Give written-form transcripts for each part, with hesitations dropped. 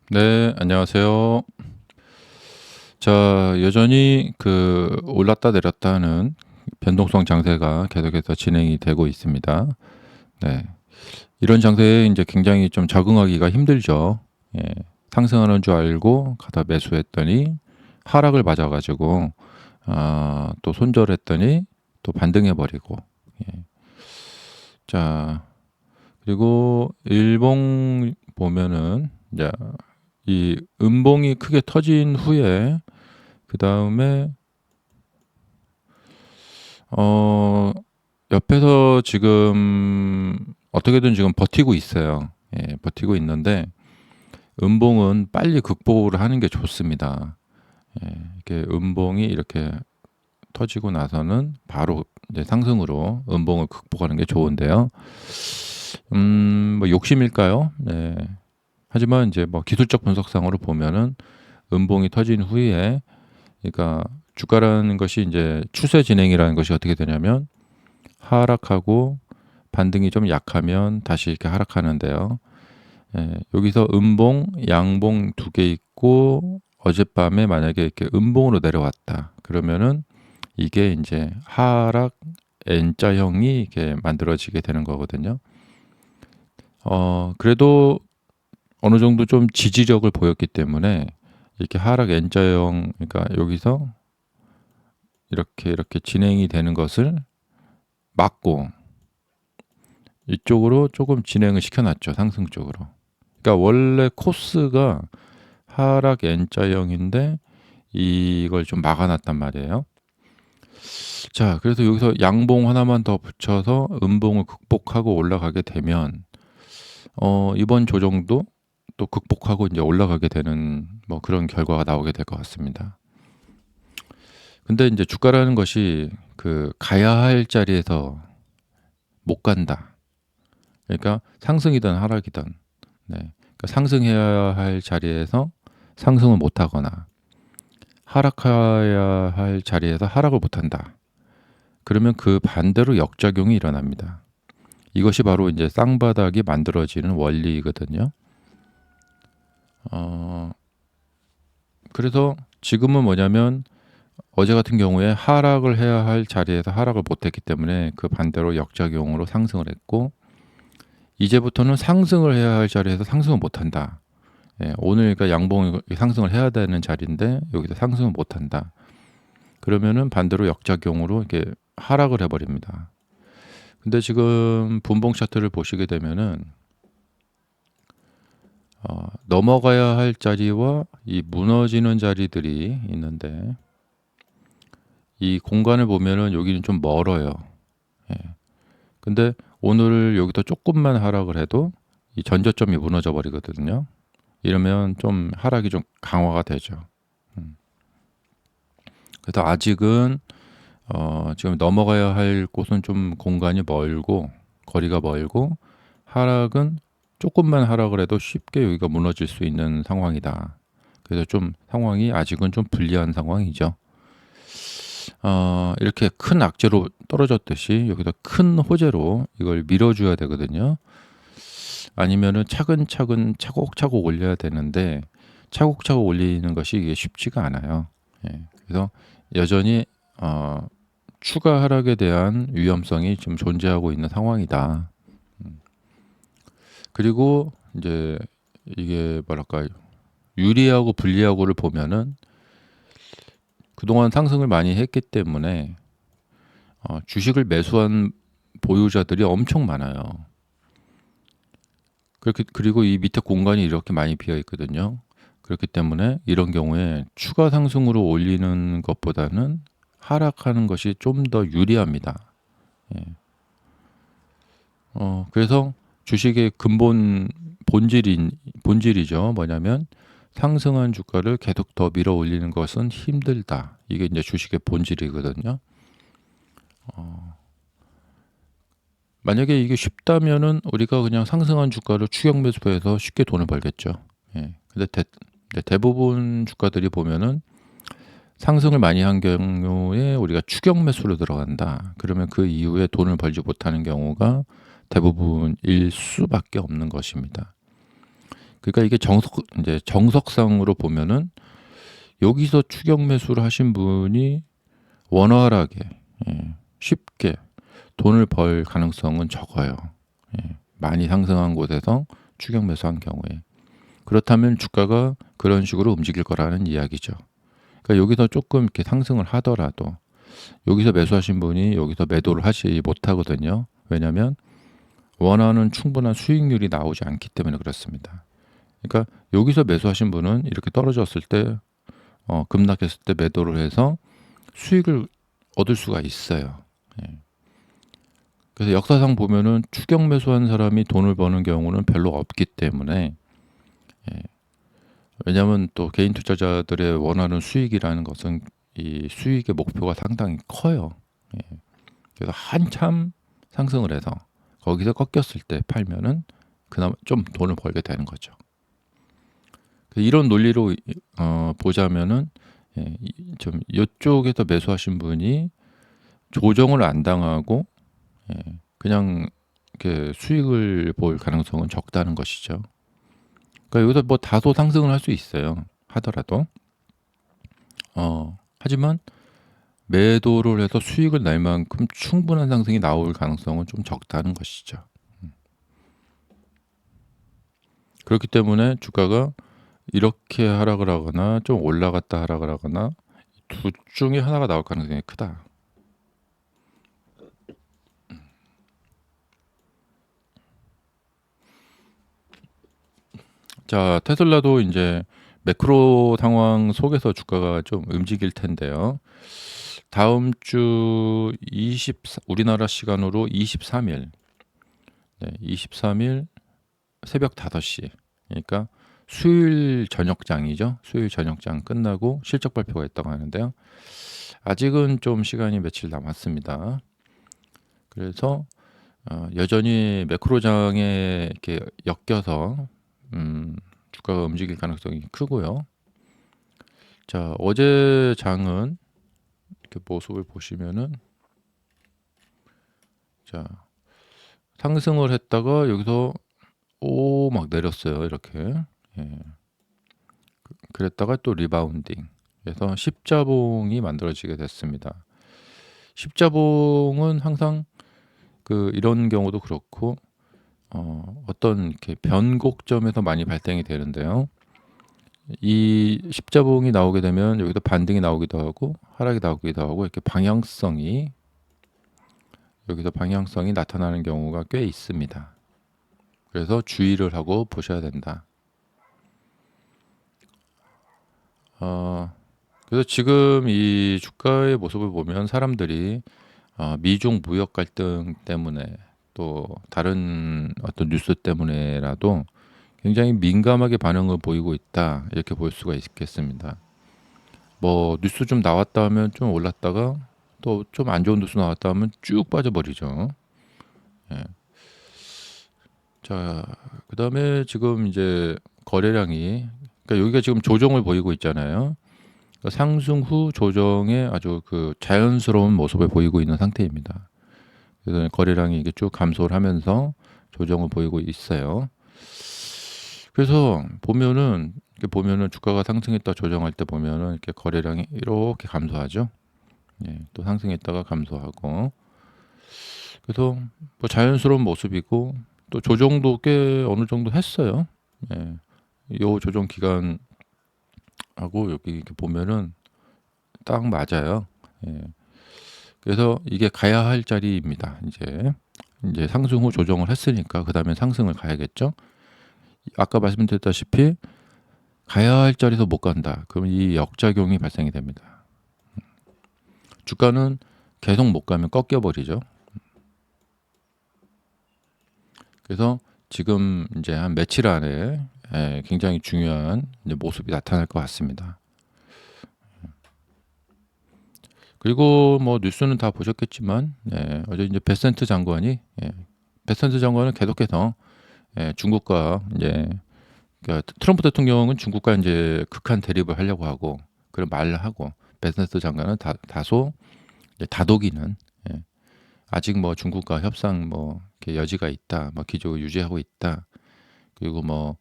네, 안녕하세요. 자, 여전히 올랐다 내렸다 하는 변동성 장세가 계속해서 진행이 되고 있습니다. 네. 이런 장세에 이제 굉장히 좀 적응하기가 힘들죠. 예. 상승하는 줄 알고 가다 매수했더니 하락을 맞아가지고, 또 손절했더니 또 반등해 버리고. 예. 자, 그리고 일봉 보면은 이제 이 음봉이 크게 터진 후에 그 다음에 어 옆에서 지금 어떻게든 지금 버티고 있어요. 예, 버티고 있는데 음봉은 빨리 극복을 하는 게 좋습니다. 예, 이렇게 음봉이 이렇게 터지고 나서는 바로 이제 상승으로 음봉을 극복하는 게 좋은데요. 뭐 욕심일까요? 네. 하지만 이제 뭐 기술적 분석상으로 보면은 음봉이 터진 후에, 그러니까 주가라는 것이 이제 추세 진행이라는 것이 어떻게 되냐면 하락하고 반등이 좀 약하면 다시 이렇게 하락하는데요. 예, 여기서 음봉, 양봉 두 개 있고 어젯밤에 만약에 이렇게 음봉으로 내려왔다. 그러면은 이게 이제 하락 N자형이 이렇게 만들어지게 되는 거거든요. 그래도 어느 정도 좀 지지력을 보였기 때문에 이렇게 하락 N자형, 그러니까 여기서 이렇게 진행이 되는 것을 막고 이쪽으로 조금 진행을 시켜놨죠. 상승 쪽으로. 그러니까 원래 코스가 하락 N자형인데 이걸 좀 막아놨단 말이에요. 자, 그래서 여기서 양봉 하나만 더 붙여서 음봉을 극복하고 올라가게 되면 이번 조정도 또 극복하고 이제 올라가게 되는 뭐 그런 결과가 나오게 될 것 같습니다. 근데 이제 주가라는 것이 가야 할 자리에서 못 간다. 그러니까 상승이든 하락이든, 네. 그러니까 상승해야 할 자리에서 상승을 못 하거나 하락해야 할 자리에서 하락을 못 한다. 그러면 그 반대로 역작용이 일어납니다. 이것이 바로 이제 쌍바닥이 만들어지는 원리거든요. 어, 그래서 지금은 뭐냐면 어제 같은 경우에 하락을 해야 할 자리에서 하락을 못했기 때문에 그 반대로 역작용으로 상승을 했고, 이제부터는 상승을 해야 할 자리에서 상승을 못한다. 예, 오늘 그러니까 양봉 상승을 해야 되는 자리인데 여기서 상승을 못한다. 그러면은 반대로 역작용으로 이렇게 하락을 해버립니다. 근데 지금 분봉 차트를 보시게 되면은 넘어가야 할 자리와 이 무너지는 자리들이 있는데 이 공간을 보면은 여기는 좀 멀어요. 예. 근데 오늘 여기서 조금만 하락을 해도 이 전저점이 무너져 버리거든요. 이러면 좀 하락이 좀 강화가 되죠. 음. 그래서 아직은 지금 넘어가야 할 곳은 좀 공간이 멀고 거리가 멀고 하락은 조금만 하락을 해도 쉽게 여기가 무너질 수 있는 상황이다. 그래서 좀 상황이 아직은 좀 불리한 상황이죠. 이렇게 큰 악재로 떨어졌듯이 여기다 큰 호재로 이걸 밀어줘야 되거든요. 아니면은 차근차근 차곡차곡 올려야 되는데 차곡차곡 올리는 것이 이게 쉽지가 않아요. 예. 그래서 여전히 어, 추가 하락에 대한 위험성이 좀 존재하고 있는 상황이다. 그리고 이제 이게 뭐랄까 유리하고 불리하고를 보면은 그동안 상승을 많이 했기 때문에 주식을 매수한 보유자들이 엄청 많아요. 그리고 이 밑에 공간이 이렇게 많이 비어 있거든요. 그렇기 때문에 이런 경우에 추가 상승으로 올리는 것보다는 하락하는 것이 좀 더 유리합니다. 예. 그래서 주식의 본질이죠. 뭐냐면 상승한 주가를 계속 더 밀어 올리는 것은 힘들다. 이게 이제 주식의 본질이거든요. 만약에 이게 쉽다면은 우리가 그냥 상승한 주가를 추격 매수해서 쉽게 돈을 벌겠죠. 예. 근데 대부분 주가들이 보면은 상승을 많이 한 경우에 우리가 추격 매수로 들어간다. 그러면 그 이후에 돈을 벌지 못하는 경우가 대부분일 수밖에 없는 것입니다. 그러니까 이게 이제 정석상으로 보면은 여기서 추격 매수를 하신 분이 원활하게, 쉽게 돈을 벌 가능성은 적어요. 많이 상승한 곳에서 추격 매수한 경우에. 그렇다면 주가가 그런 식으로 움직일 거라는 이야기죠. 그러니까 여기서 조금 이렇게 상승을 하더라도 여기서 매수하신 분이 여기서 매도를 하지 못하거든요. 왜냐하면 원하는 충분한 수익률이 나오지 않기 때문에 그렇습니다. 그러니까 여기서 매수하신 분은 이렇게 떨어졌을 때, 급락했을 때 매도를 해서 수익을 얻을 수가 있어요. 예. 그래서 역사상 보면은 추격 매수한 사람이 돈을 버는 경우는 별로 없기 때문에, 예. 왜냐하면 또 개인 투자자들의 원하는 수익이라는 것은 이 수익의 목표가 상당히 커요. 예. 그래서 한참 상승을 해서 거기서 꺾였을 때 팔면은 그나마 좀 돈을 벌게 되는 거죠. 이런 논리로 보자면은, 좀 이쪽에서 매수하신 분이 조정을 안 당하고, 그냥 이렇게 수익을 볼 가능성은 적다는 것이죠. 그러니까 여기서 뭐 다소 상승을 할 수 있어요. 하더라도. 하지만 매도를 해서 수익을 낼 만큼 충분한 상승이 나올 가능성은 좀 적다는 것이죠. 그렇기 때문에 주가가 이렇게 하락을 하거나 좀 올라갔다 하락을 하거나 둘 중에 하나가 나올 가능성이 크다. 자, 테슬라도 이제 매크로 상황 속에서 주가가 좀 움직일 텐데요. 다음 주 우리나라 시간으로 23일, 23일 새벽 5시, 그러니까 수요일 저녁장이죠. 수요일 저녁장 끝나고 실적 발표가 있다고 하는데요. 아직은 좀 시간이 며칠 남았습니다. 그래서 여전히 매크로장에 이렇게 엮여서 주가가 움직일 가능성이 크고요. 자, 어제 장은 이렇게 모습을 보시면은, 자, 상승을 했다가 여기서 막 내렸어요. 이렇게. 예. 그랬다가 또 리바운딩. 그래서 십자봉이 만들어지게 됐습니다. 십자봉은 항상 이런 경우도 그렇고, 어떤 이렇게 변곡점에서 많이 발생이 되는데요. 이 십자봉이 나오게 되면 여기도 반등이 나오기도 하고 하락이 나오기도 하고 이렇게 여기서 방향성이 나타나는 경우가 꽤 있습니다. 그래서 주의를 하고 보셔야 된다. 그래서 지금 이 주가의 모습을 보면 사람들이 미중 무역 갈등 때문에 또 다른 어떤 뉴스 때문에라도 굉장히 민감하게 반응을 보이고 있다, 이렇게 볼 수가 있겠습니다. 뭐 뉴스 좀 나왔다 하면 좀 올랐다가 또 좀 안 좋은 뉴스 나왔다 하면 쭉 빠져버리죠. 예. 자, 그다음에 지금 이제 거래량이, 그러니까 여기가 지금 조정을 보이고 있잖아요. 그러니까 상승 후 조정의 아주 자연스러운 모습을 보이고 있는 상태입니다. 그래서 거래량이 이게 쭉 감소를 하면서 조정을 보이고 있어요. 그래서 이렇게 보면은 주가가 상승했다 조정할 때 보면은 이렇게 거래량이 이렇게 감소하죠. 예, 또 상승했다가 감소하고. 그래서 뭐 자연스러운 모습이고 또 조정도 꽤 어느 정도 했어요. 예. 요 조정 기간하고 여기 이렇게 보면은 딱 맞아요. 예. 그래서 이게 가야 할 자리입니다. 이제 상승 후 조정을 했으니까 그다음에 상승을 가야겠죠. 아까 말씀드렸다시피 가야 할 자리에서 못 간다. 그럼 이 역작용이 발생이 됩니다. 주가는 계속 못 가면 꺾여 버리죠. 그래서 지금 이제 한 며칠 안에 굉장히 중요한 이제 모습이 나타날 것 같습니다. 그리고 뭐 뉴스는 다 보셨겠지만, 어제 이제 베센트 장관이, 베센트 장관은 계속해서 중국과 이제, 그러니까 트럼프 대통령은 중국과 이제 극한 대립을 하려고 하고 그런 말을 하고, 베센트 장관은 다소 이제 다독이는, 아직 뭐 중국과 협상 뭐 이렇게 여지가 있다, 뭐 기조를 유지하고 있다. 그리고 뭐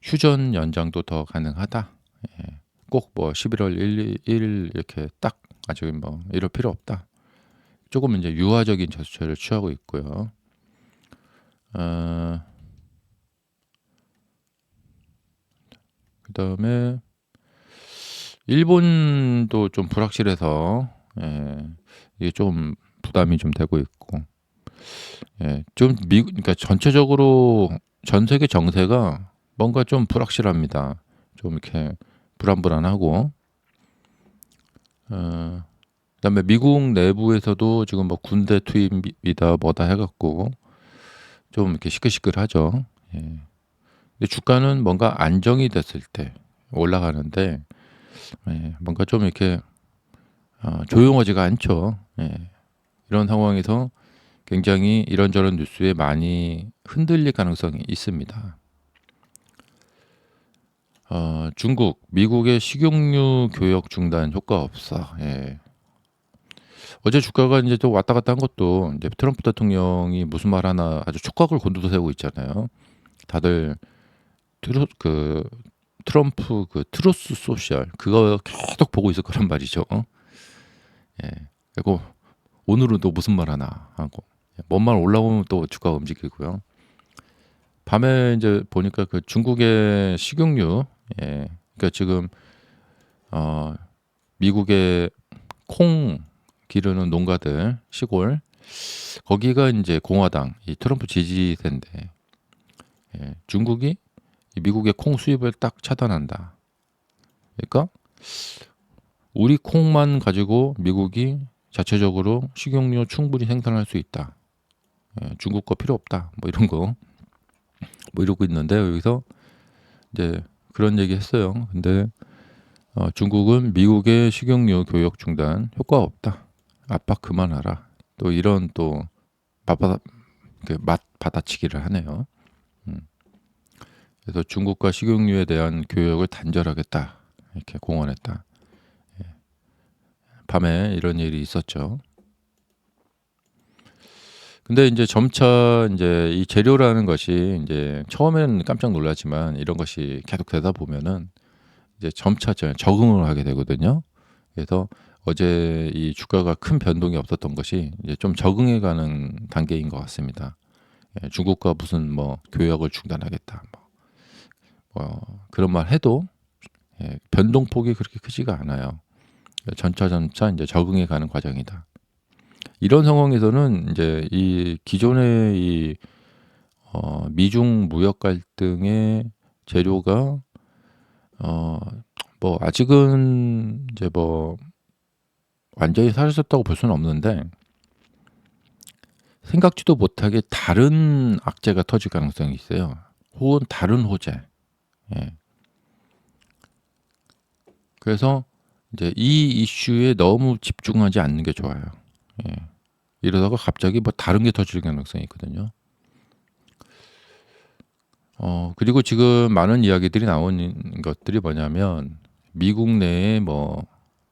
휴전 연장도 더 가능하다. 예. 꼭 뭐 11월 1일 이렇게 딱 아주 뭐 이럴 필요 없다. 조금 이제 유화적인 저수처를 취하고 있고요. 그다음에 일본도 좀 불확실해서 이게 좀 부담이 좀 되고 있고, 좀 그러니까 전체적으로 전 세계 정세가 뭔가 좀 불확실합니다. 좀 이렇게 불안불안하고, 그다음에 미국 내부에서도 지금 뭐 군대 투입이다 뭐다 해갖고 좀 이렇게 시끌시끌하죠. 근데 주가는 뭔가 안정이 됐을 때 올라가는데, 뭔가 좀 이렇게 조용하지가 않죠. 이런 상황에서 굉장히 이런저런 뉴스에 많이 흔들릴 가능성이 있습니다. 중국, 미국의 식용유 교역 중단 효과 없어. 어제 주가가 이제 또 왔다 갔다 한 것도 이제 트럼프 대통령이 무슨 말 하나 아주 촉각을 곤두세우고 있잖아요. 다들 트럼프 그 트루스 소셜 그거 계속 보고 있을 거란 말이죠. 그리고 오늘은 또 무슨 말 하나 하고 뭔 말 올라오면 또 주가가 움직이고요. 밤에 이제 보니까 그 중국의 식용유, 그러니까 지금 미국의 콩 기르는 농가들 시골 거기가 이제 공화당 이 트럼프 지지세인데, 중국이 이 미국의 콩 수입을 딱 차단한다. 그러니까 우리 콩만 가지고 미국이 자체적으로 식용유 충분히 생산할 수 있다. 중국 거 필요 없다. 뭐 이런 거 뭐 이러고 있는데, 여기서 이제 그런 얘기 했어요. 근데 중국은 미국의 식용유 교역 중단 효과 없다. 압박 그만하라. 또 이런 또 맛 받아치기를 하네요. 그래서 중국과 식용유에 대한 교역을 단절하겠다. 이렇게 공언했다. 밤에 이런 일이 있었죠. 근데 이제 점차 이제 이 재료라는 것이 이제 처음에는 깜짝 놀랐지만 이런 것이 계속 되다 보면은 이제 점차 적응을 하게 되거든요. 그래서 어제 이 주가가 큰 변동이 없었던 것이 이제 좀 적응해가는 단계인 것 같습니다. 중국과 무슨 뭐 교역을 중단하겠다, 뭐 그런 말 해도 변동폭이 그렇게 크지가 않아요. 점차 이제 적응해가는 과정이다. 이런 상황에서는 이제 이 기존의 이 미중 무역 갈등의 재료가 뭐 아직은 이제 뭐 완전히 사라졌다고 볼 수는 없는데, 생각지도 못하게 다른 악재가 터질 가능성이 있어요. 혹은 다른 호재. 그래서 이제 이 이슈에 너무 집중하지 않는 게 좋아요. 이러다가 갑자기 뭐 다른 게 터질 가능성이 있거든요. 그리고 지금 많은 이야기들이 나오는 것들이 뭐냐면 미국 내에 뭐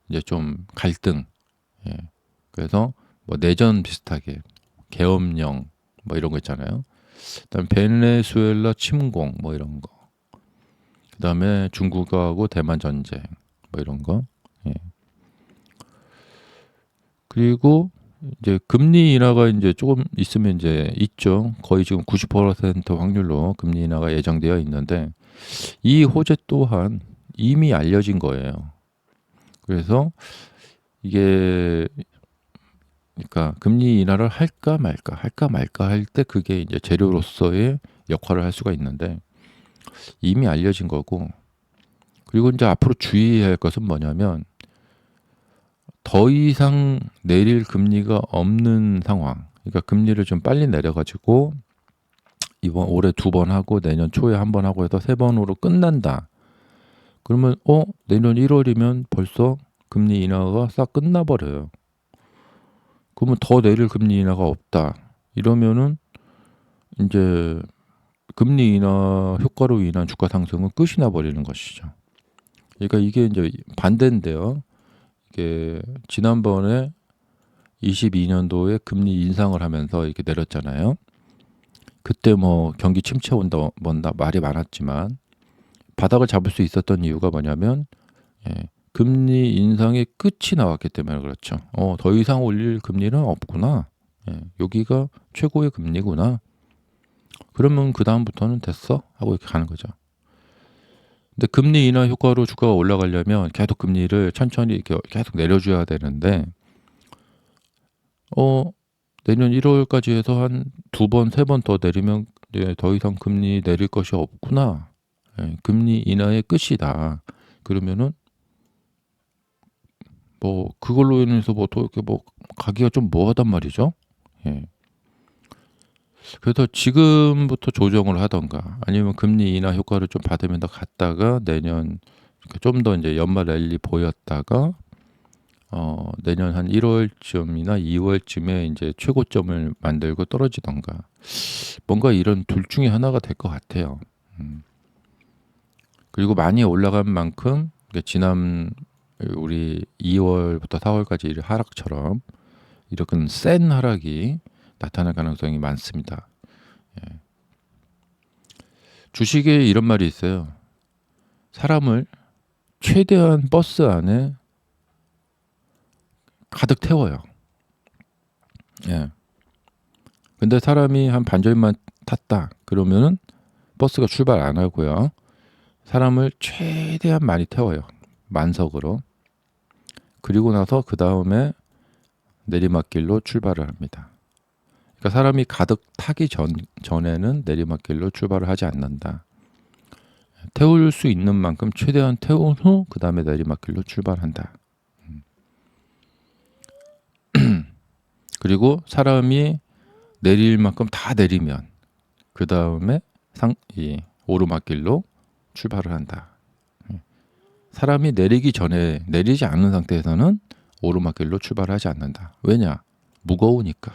이제 좀 갈등, 그래서 뭐 내전 비슷하게 계엄령 뭐 이런 거 있잖아요. 그다음에 베네수엘라 침공 뭐 이런 거. 그다음에 중국하고 대만 전쟁 뭐 이런 거. 그리고 이제 금리 인하가 이제 조금 있으면 이제 있죠. 거의 지금 90% 확률로 금리 인하가 예정되어 있는데, 이 호재 또한 이미 알려진 거예요. 그래서 이게 그러니까 금리 인하를 할까 말까 할 때 그게 이제 재료로서의 역할을 할 수가 있는데 이미 알려진 거고, 그리고 이제 앞으로 주의해야 할 것은 뭐냐면 더 이상 내릴 금리가 없는 상황. 그러니까 금리를 좀 빨리 내려가지고 이번 올해 2번 하고 내년 초에 1번 하고 해서 3번으로 끝난다. 그러면 내년 1월이면 벌써 금리 인하가 싹 끝나버려요. 그러면 더 내릴 금리 인하가 없다. 이러면은 이제 금리 인하 효과로 인한 주가 상승은 끝이 나버리는 것이죠. 그러니까 이게 이제 반대인데요. 이게 지난번에 22년도에 금리 인상을 하면서 이렇게 내렸잖아요. 그때 뭐 경기 침체 온다 뭔다 말이 많았지만 바닥을 잡을 수 있었던 이유가 뭐냐면 금리 인상의 끝이 나왔기 때문에 그렇죠. 더 이상 올릴 금리는 없구나. 여기가 최고의 금리구나. 그러면 그다음부터는 됐어? 하고 이렇게 가는 거죠. 근데 금리 인하 효과로 주가가 올라가려면 계속 금리를 천천히 이렇게 계속 내려줘야 되는데 내년 1월까지 해서 한 2번, 3번 더 내리면 이제 더 이상 금리 내릴 것이 없구나. 금리 인하의 끝이다. 그러면은 뭐 그걸로 인해서 뭐 또 이렇게 뭐 가기가 좀 뭐하단 말이죠. 예. 그래서 지금부터 조정을 하던가 아니면 금리 인하 효과를 좀 받으면서 갔다가 내년 좀 더 이제 연말 랠리 보였다가 내년 한 1월쯤이나 2월쯤에 이제 최고점을 만들고 떨어지던가 뭔가 이런 둘 중에 하나가 될 것 같아요. 그리고 많이 올라간 만큼 지난 우리 2월부터 4월까지 이 하락처럼 이렇게 센 하락이 나타날 가능성이 많습니다. 주식에 이런 말이 있어요. 사람을 최대한 버스 안에 가득 태워요. 근데 사람이 한 반절만 탔다. 그러면은 버스가 출발 안 하고요. 사람을 최대한 많이 태워요. 만석으로. 그리고 나서 그 다음에 내리막길로 출발을 합니다. 그러니까 사람이 가득 타기 전에는 내리막길로 출발을 하지 않는다. 태울 수 있는 만큼 최대한 태운 후 그 다음에 내리막길로 출발한다. 그리고 사람이 내릴 만큼 다 내리면 그 다음에 오르막길로 출발을 한다. 사람이 내리기 전에 내리지 않는 상태에서는 오르막길로 출발하지 않는다. 왜냐? 무거우니까.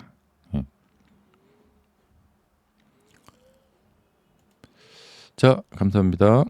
자, 감사합니다.